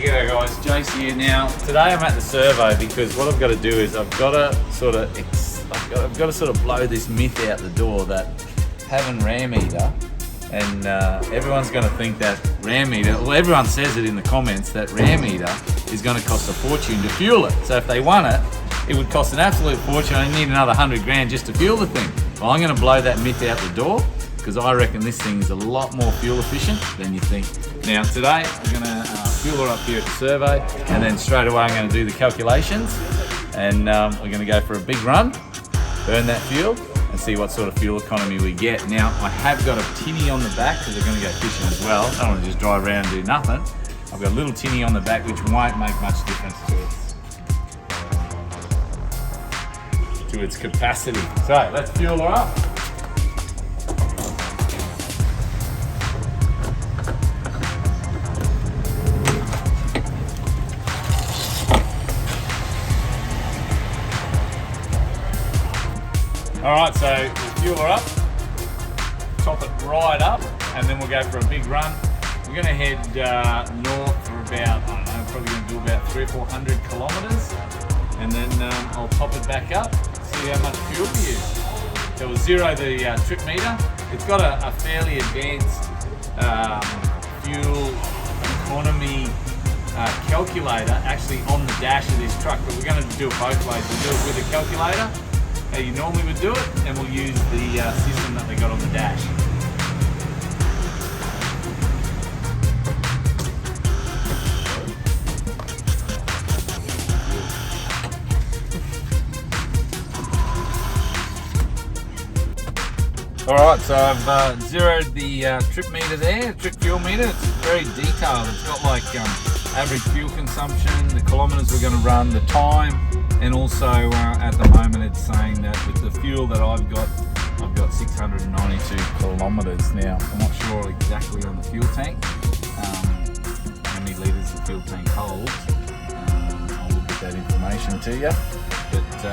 G'day guys, Jase here. Now today I'm at the servo because what I've got to do is I've got to sort of blow this myth out the door that having RAMEATER, and everyone's going to think that RAMEATER, well everyone says it in the comments that RAMEATER is going to cost a fortune to fuel it. So if they want it, it would cost an absolute fortune. I need another 100 grand just to fuel the thing. Well, I'm going to blow that myth out the door because I reckon this thing is a lot more fuel efficient than you think. Now today I'm going to fuel her up here at the servo, and then straight away I'm going to do the calculations, and we're going to go for a big run, burn that fuel and see what sort of fuel economy we get. Now I have got a tinny on the back because we're going to go fishing as well. I don't want to just drive around and do nothing. I've got a little tinny on the back which won't make much difference to its capacity. So let's fuel her up. Alright, so we'll fuel her up, top it right up, and then we'll go for a big run. We're going to head north for about, I don't know, probably going to do about 300 or 400 kilometres, and then I'll top it back up, see how much fuel we use. So we'll zero the trip meter. It's got a fairly advanced fuel economy calculator actually on the dash of this truck, but we're going to do it both ways. We'll do it with a calculator, how you normally would do it, and we'll use the system that they got on the dash. Alright, so I've zeroed the trip meter there, trip fuel meter. It's very detailed. It's got like average fuel consumption, the kilometres we're going to run, the time, and also at the moment it's saying that with the fuel that I've got 692 kilometres now. I'm not sure exactly on the fuel tank how many litres the fuel tank holds. I will get that information to you, but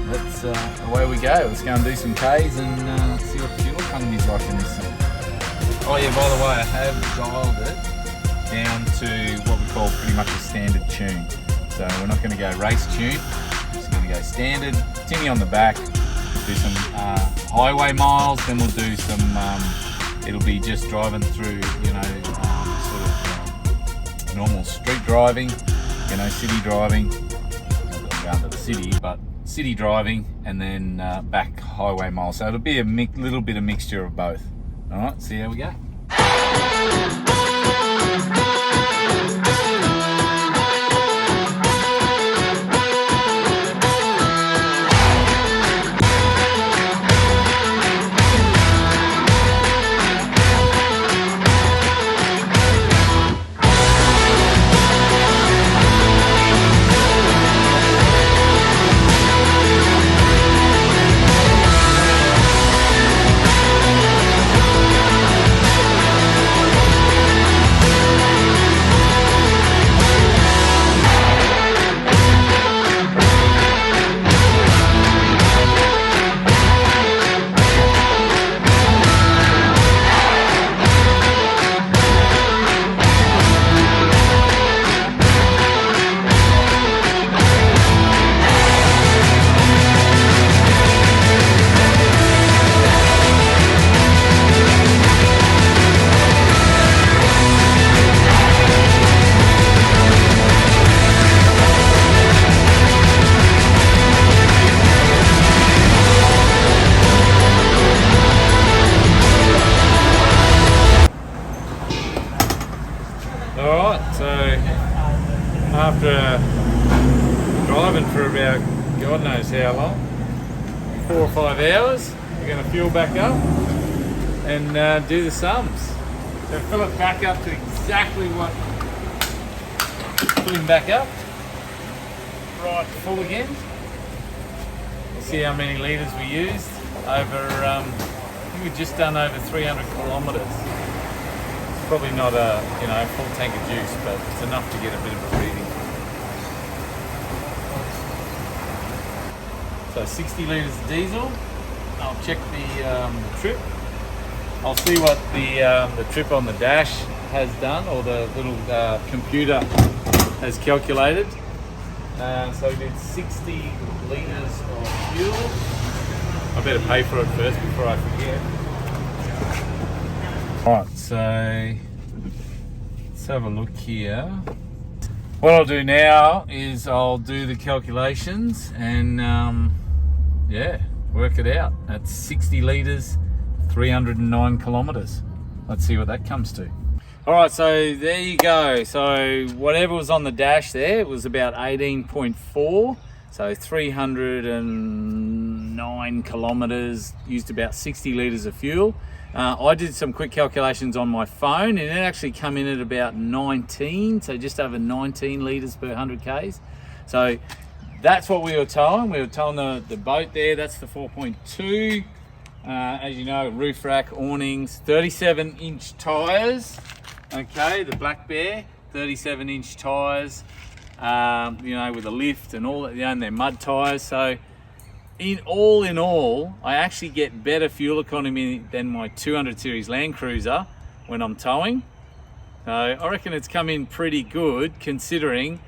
let's away we go. Let's go and do some Ks and see what the fuel economy is like in this thing. Oh yeah, by the way, I have dialed it down to what we call pretty much a standard tune. So we're not going to go race tune, we're just going to go standard, tinny on the back, do some highway miles, then we'll do some, it'll be just driving through, you know, sort of normal street driving, you know, city driving, not going to the city, but city driving, and then back highway miles. So it'll be a little bit of mixture of both. Alright, see how we go. Alright, so after driving for about God knows how long, 4 or 5 hours, we're going to fuel back up and do the sums. So fill it back up to exactly what, put him back up, right full again. We'll see how many litres we used over, I think we've just done over 300 kilometres. Probably not a full tank of juice, but it's enough to get a bit of a reading. So 60 litres of diesel. I'll check the trip. I'll see what the trip on the dash has done, or the little computer as calculated. So we did 60 litres of fuel. I better pay for it first before I forget. Alright, so let's have a look here. What I'll do now is I'll do the calculations and yeah, work it out. That's 60 litres, 309 kilometres. Let's see what that comes to. Alright, so there you go. So whatever was on the dash there, it was about 18.4. So 309 kilometres, used about 60 litres of fuel. I did some quick calculations on my phone and it actually come in at about 19, so just over 19 litres per 100 Ks. So that's what we were towing. We were towing the boat there, that's the 4.2. As you know, roof rack, awnings, 37-inch tyres. Okay, the Black Bear, 37-inch tyres, you know, with a lift and all that, you know, and they're mud tyres. So in all, I actually get better fuel economy than my 200 series Land Cruiser when I'm towing. So I reckon it's come in pretty good considering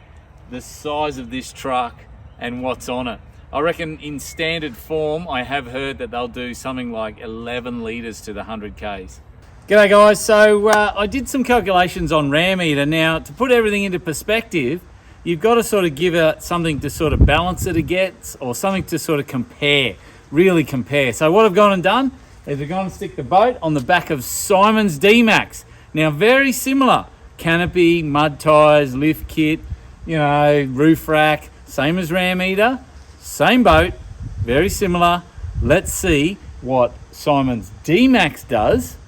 the size of this truck and what's on it. I reckon in standard form, I have heard that they'll do something like 11 litres to the 100 Ks. G'day guys, so I did some calculations on RAMEATER. Now, to put everything into perspective, you've got to sort of give it something to sort of balance it against, or something to sort of compare, really compare. So what I've gone and done is I've gone and stick the boat on the back of Simon's D-Max. Now, very similar, canopy, mud tyres, lift kit, you know, roof rack, same as RAMEATER, same boat, very similar. Let's see what Simon's D-Max does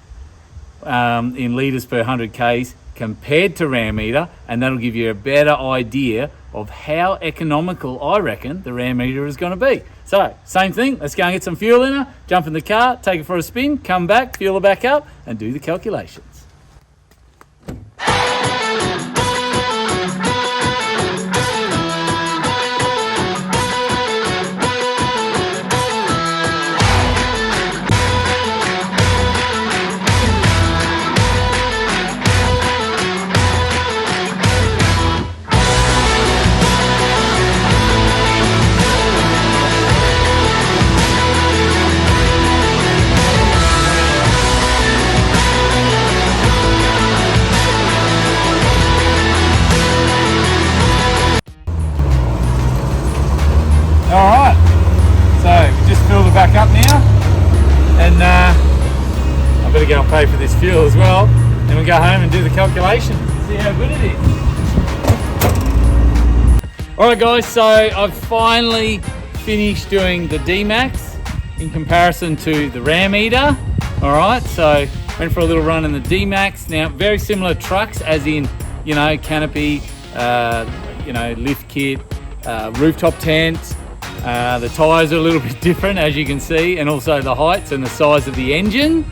in litres per 100 Ks compared to RAMEATER, and that'll give you a better idea of how economical I reckon the RAMEATER is going to be. So, same thing, let's go and get some fuel in her, jump in the car, take it for a spin, come back, fuel her back up, and do the calculations. Alright, so we just filled it back up now, and I better go and pay for this fuel as well, then we'll go home and do the calculation, see how good it is. Alright guys, so I've finally finished doing the D-Max in comparison to the RAMEATER. Alright, so went for a little run in the D-Max. Now, very similar trucks, as in, you know, canopy, you know, lift kit, rooftop tent. The tyres are a little bit different, as you can see, and also the heights and the size of the engine,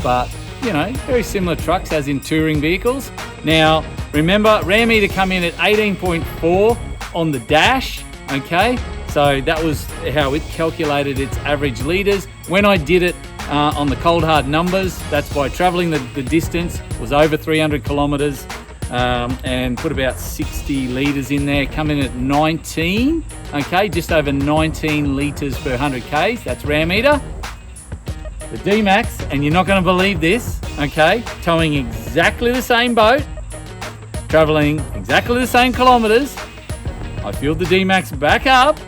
but you know, very similar trucks as in touring vehicles. Now remember, RAMEATER come in at 18.4 on the dash, okay, so that was how it calculated its average litres. When I did it on the cold hard numbers, that's by travelling the distance, was over 300 kilometres, and put about 60 litres in there, come in at 19, okay, just over 19 litres per 100 Ks, that's RAMEATER. The D-Max, and you're not going to believe this, okay, towing exactly the same boat, travelling exactly the same kilometres. I filled the D-Max back up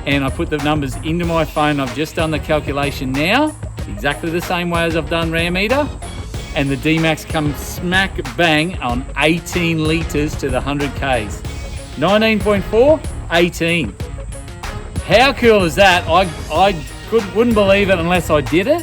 and I put the numbers into my phone. I've just done the calculation now, exactly the same way as I've done RAMEATER. And the D-Max comes smack bang on 18 litres to the 100 Ks. 19.4, 18. How cool is that? I wouldn't believe it unless I did it.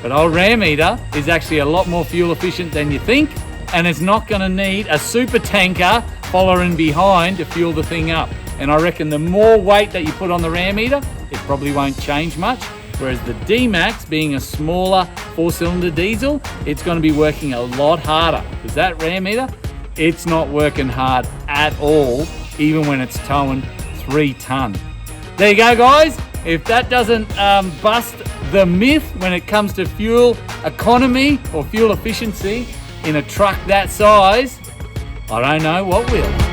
But old RAMEATER is actually a lot more fuel efficient than you think, and it's not going to need a super tanker following behind to fuel the thing up. And I reckon the more weight that you put on the RAMEATER, it probably won't change much. Whereas the D-Max, being a smaller 4-cylinder diesel, it's going to be working a lot harder. Because that RAMEATER, it's not working hard at all, even when it's towing 3 tonne. There you go, guys. If that doesn't bust the myth when it comes to fuel economy or fuel efficiency in a truck that size, I don't know what will.